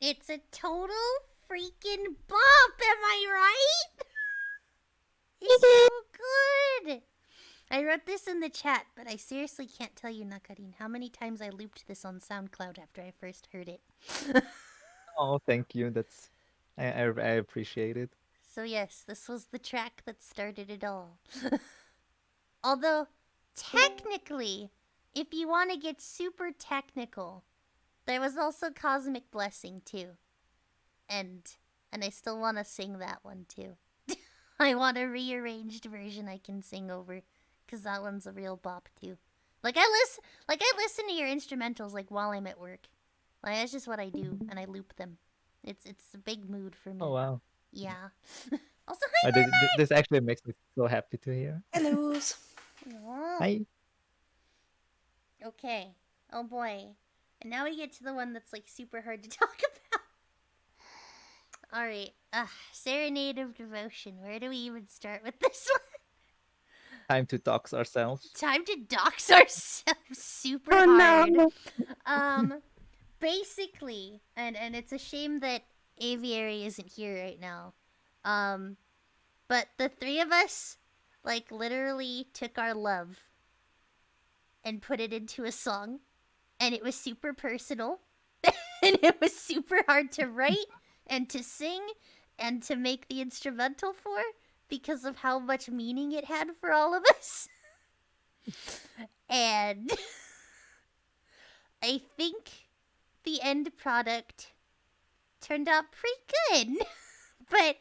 It's a total freaking bop, am I right? It's so good. I wrote this in the chat, but I seriously can't tell you, Nakarin, how many times I looped this on SoundCloud after I first heard it.
Oh, thank you. That's I appreciate it.
So yes, this was the track that started it all. Although, technically, if you want to get super technical, there was also Cosmic Blessing too. And I still want to sing that one too. I want a rearranged version I can sing over, cause that one's a real bop too. I listen to your instrumentals like while I'm at work. Like that's just what I do, and I loop them. It's a big mood for me.
Oh wow.
Yeah. Also, hi,
This actually makes me so happy to hear.
Hello.
Aw.
Hi.
Okay. Oh boy. And now we get to the one that's like super hard to talk about. Alright. Serenade of Devotion. Where do we even start with this one?
Time to dox ourselves.
Time to dox ourselves super
Oh
hard.
no.
Basically, and it's a shame that Aviary isn't here right now. But the three of us, like, literally took our love and put it into a song. And it was super personal. And it was super hard to write and to sing and to make the instrumental for because of how much meaning it had for all of us. And I think the end product turned out pretty good. But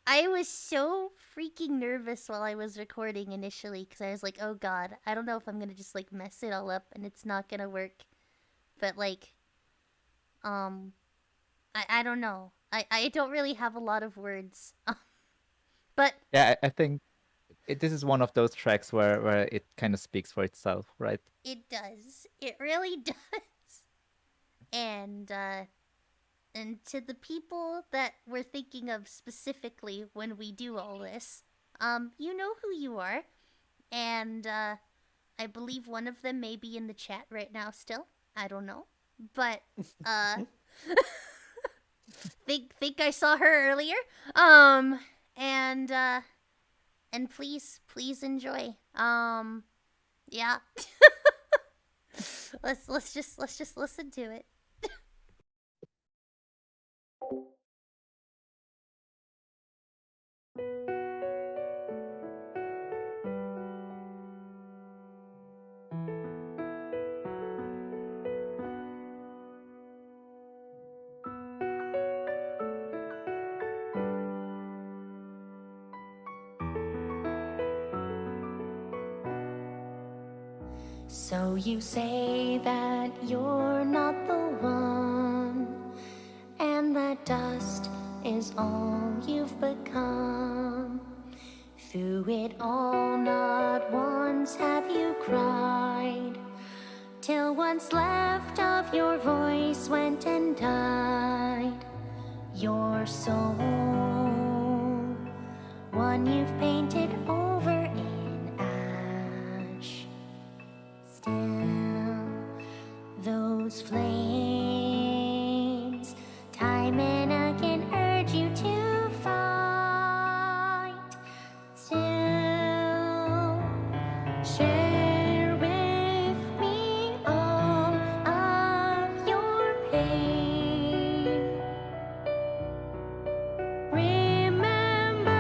I was so freaking nervous while I was recording initially because I was like, oh god, I don't know if I'm gonna just like mess it all up and it's not gonna work. But like, I don't know. I don't really have a lot of words. But
Yeah, I think this is one of those tracks where it kind of speaks for itself, right?
it does. It really does. And to the people that we're thinking of specifically when we do all this, you know who you are. And I believe one of them may be in the chat right now still. I don't know. But think I saw her earlier. And please enjoy. Yeah. let's just listen to it.
So you say that you're not the one, and that dust is all you've become. Through it all, not once have you cried, till what's left of your voice went and died. Your soul, one you've painted over in ash. Still, those flames, time and again urge you to fight. Still, share with me all of your pain. Remember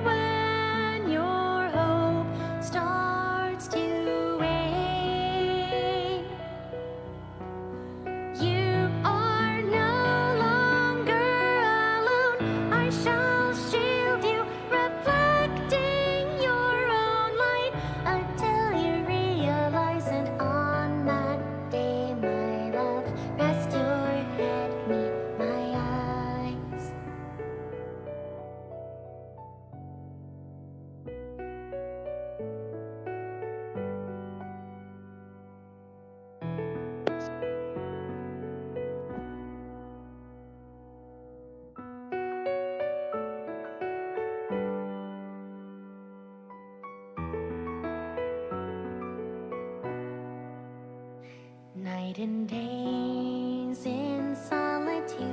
when your hope starts to wane. You are no longer alone. I shall shield you, reflecting your own light until you realize. And on that day, my love, rest your head, meet my eyes. Night and days in solitude,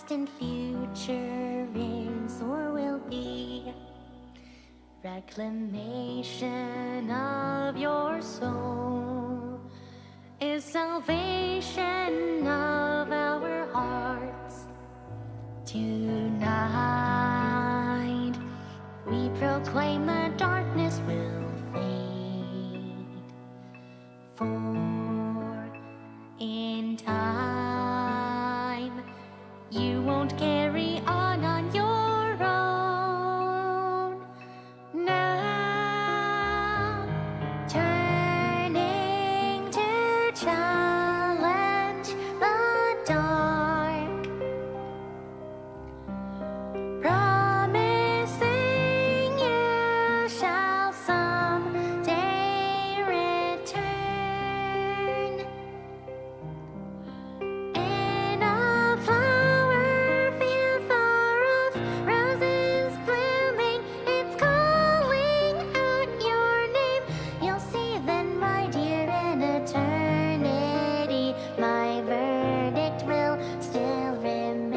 past and future is or will be. Reclamation of your soul is salvation of our hearts. Tonight we proclaim the darkness will fade, for in time you won't carry on your own. Now turning to challenge the dark, promising you shall someday return. In a flower field far off, roses blooming, it's calling out your name. You'll see then, my dear, in eternity, my verdict will still remain.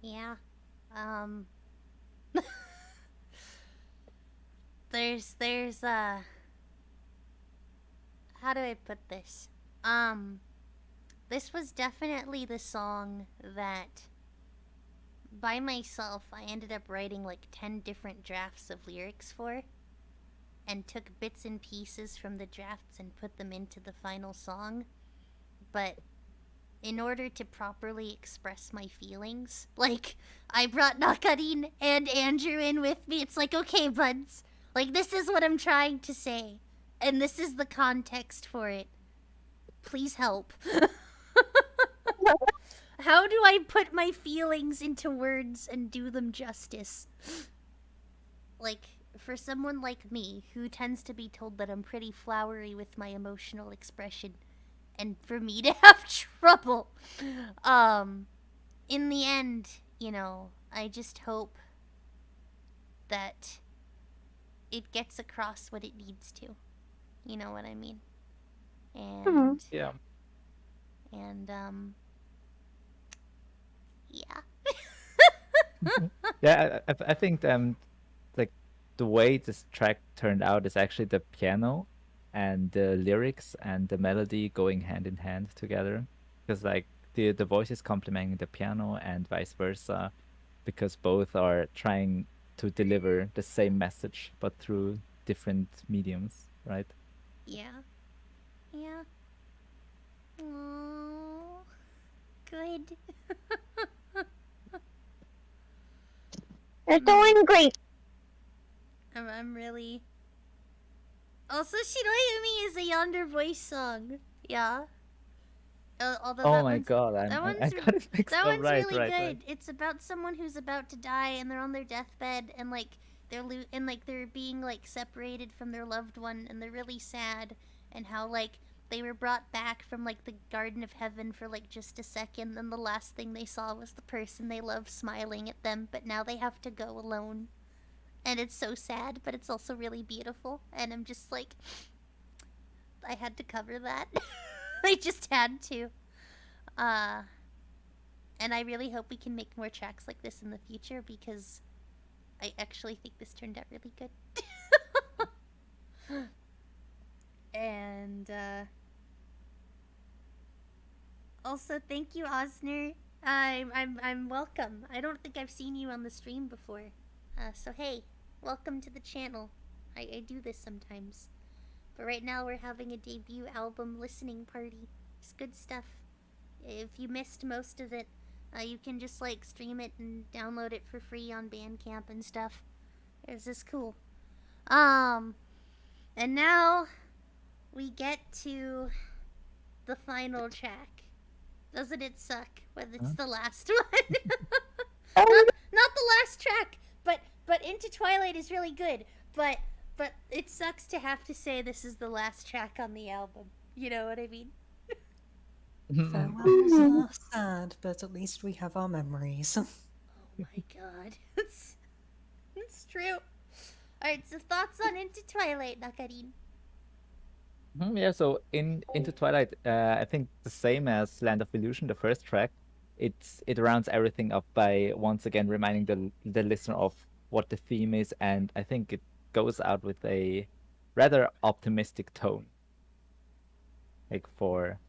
Yeah. Um. there's how do I put this? This was definitely the song that by myself I ended up writing like 10 different drafts of lyrics for, and took bits and pieces from the drafts and put them into the final song. But in order to properly express my feelings, like, I brought Nakarin and Andrew in with me. It's like, okay, buds, like, this is what I'm trying to say, and this is the context for it. Please help. How do I put my feelings into words and do them justice? Like, for someone like me, who tends to be told that I'm pretty flowery with my emotional expression, and for me to have trouble, in the end, you know, I just hope that it gets across what it needs to. You know what I mean? And
Yeah.
Yeah.
Yeah, I think like the way this track turned out is actually the piano and the lyrics and the melody going hand in hand together, because like the voice is complementing the piano and vice versa, because both are trying to deliver the same message but through different mediums, right?
Yeah. Yeah. Aww. Good.
You're doing great.
I'm really. Also, Shiroyumi is a Yonder voice song. Yeah. Although
Oh
that
my
one's
god,
that
I
one's
got it mixed
that
up.
one's
Right,
really
right,
good.
right.
It's about someone who's about to die and they're on their deathbed and like they're being like separated from their loved one and they're really sad, and how like they were brought back from like the Garden of Heaven for like just a second, and the last thing they saw was the person they loved smiling at them, but now they have to go alone. And it's so sad, but it's also really beautiful, and I'm just like, I had to cover that. I just had to. And I really hope we can make more tracks like this in the future, because I actually think this turned out really good. And also thank you, Osner. I'm welcome. I don't think I've seen you on the stream before. So hey, welcome to the channel. I do this sometimes. But right now we're having a debut album listening party. It's good stuff. If you missed most of it, you can just like stream it and download it for free on Bandcamp and stuff. This is cool. And now we get to the final track. Doesn't it suck when it's the last one? not the last track, but Into Twilight is really good. But it sucks to have to say this is the last track on the album. You know what I mean?
Farewells are sad, but at least we have our memories.
Oh my god. It's true. Alright, so thoughts on Into Twilight, Nakarin?
Yeah, so Into Twilight, I think the same as Land of Illusion, the first track, it rounds everything up by once again reminding the listener of what the theme is, and I think it goes out with a rather optimistic tone, like for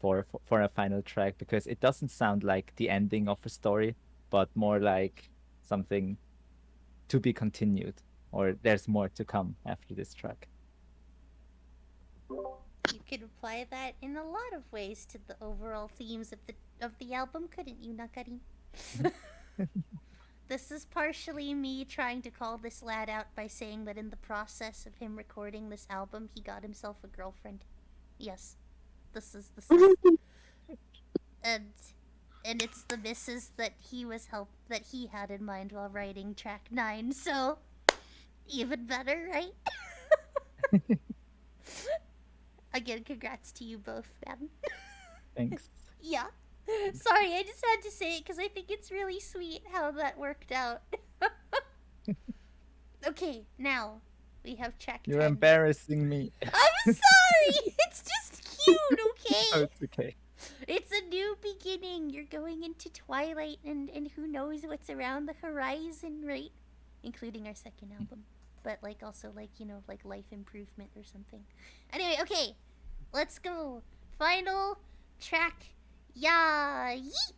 a final track, because it doesn't sound like the ending of a story, but more like something to be continued, or there's more to come after this track.
You could apply that in a lot of ways to the overall themes of the album, couldn't you, Nakarin? This is partially me trying to call this lad out by saying that in the process of him recording this album, he got himself a girlfriend. Yes, this is and it's the misses that he had in mind while writing track 9. So even better, right? Again, congrats to you both, man.
Thanks.
Yeah. Sorry, I just had to say it because I think it's really sweet how that worked out. Okay, now we have track 10.
You're embarrassing me.
I'm sorry! It's just cute, okay?
Oh, it's okay.
It's a new beginning. You're going into Twilight, and who knows what's around the horizon, right? Including our second album. But, like, also, like, you know, like life improvement or something. Anyway, okay. Let's go. Final track. Yeah. Yeet!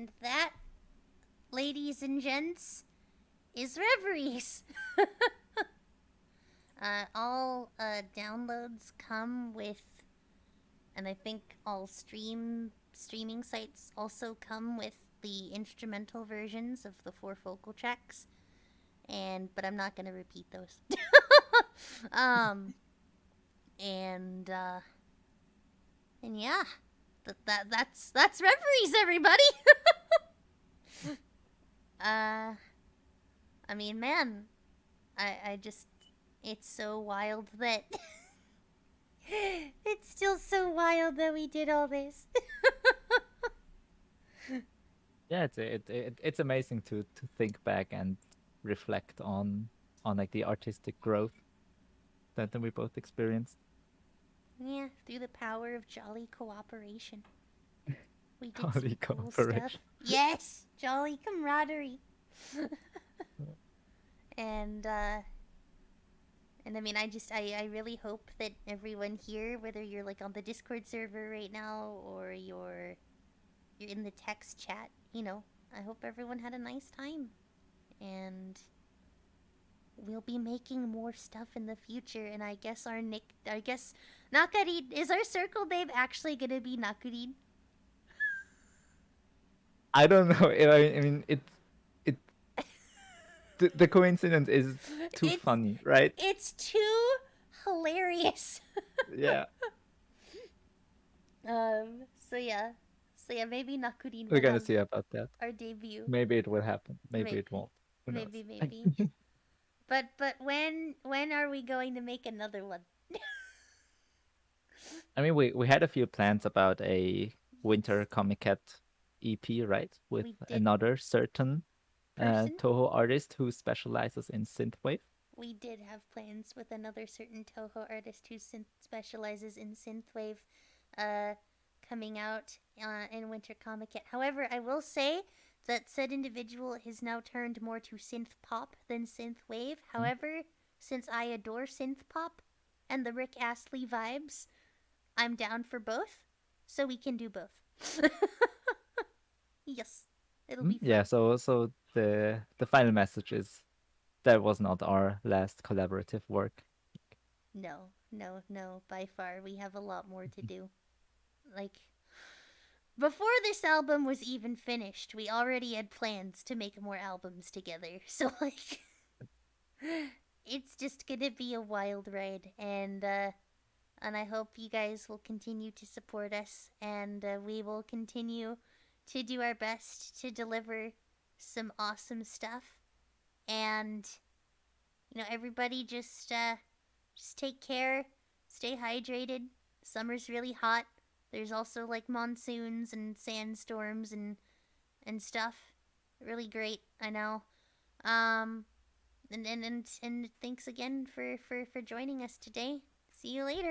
And that, ladies and gents, is Reveries. All downloads come with, and I think all streaming sites also come with the instrumental versions of the 4 vocal tracks. But I'm not gonna repeat those. um, and yeah, that's Reveries, everybody. I mean, man, I just, it's so wild that it's still so wild that we did all this.
Yeah, it's amazing to think back and reflect on like the artistic growth that we both experienced.
Yeah, through the power of jolly cooperation. We did
Jolly
some cool stuff.
cooperation.
Yes, jolly camaraderie. And I mean, I really hope that everyone here, whether you're like on the Discord server right now or you're in the text chat, you know, I hope everyone had a nice time. And we'll be making more stuff in the future. And I guess Nakarin, is our circle name actually gonna be Nakarin?
I don't know. I mean, the coincidence is too funny, right?
It's too hilarious.
Yeah.
So yeah, maybe Nakurin
We're
will
gonna
have
see about that.
our debut.
Maybe it will happen. Maybe
Maybe.
it won't. Who knows?
Maybe. But when are we going to make another one?
I mean, we had a few plans about a Winter Comic Cat EP, right? With
We did.
another certain
Person?
Toho artist who specializes in synthwave.
We did have plans with another certain Toho artist who specializes in synthwave, coming out in Winter Comic Cat. However, I will say that said individual has now turned more to synth pop than synth wave. However, since I adore synth pop and the Rick Astley vibes, I'm down for both, so we can do both. Yes, it'll be fun.
Yeah. So the final message is that was not our last collaborative work.
No, by far. We have a lot more to do. Like, before this album was even finished, we already had plans to make more albums together. So, like, it's just gonna be a wild ride. And I hope you guys will continue to support us. And we will continue to do our best to deliver some awesome stuff. And, you know, everybody just take care, stay hydrated. Summer's really hot. There's also like monsoons and sandstorms and stuff. Really great, I know. And thanks again for joining us today. See you later.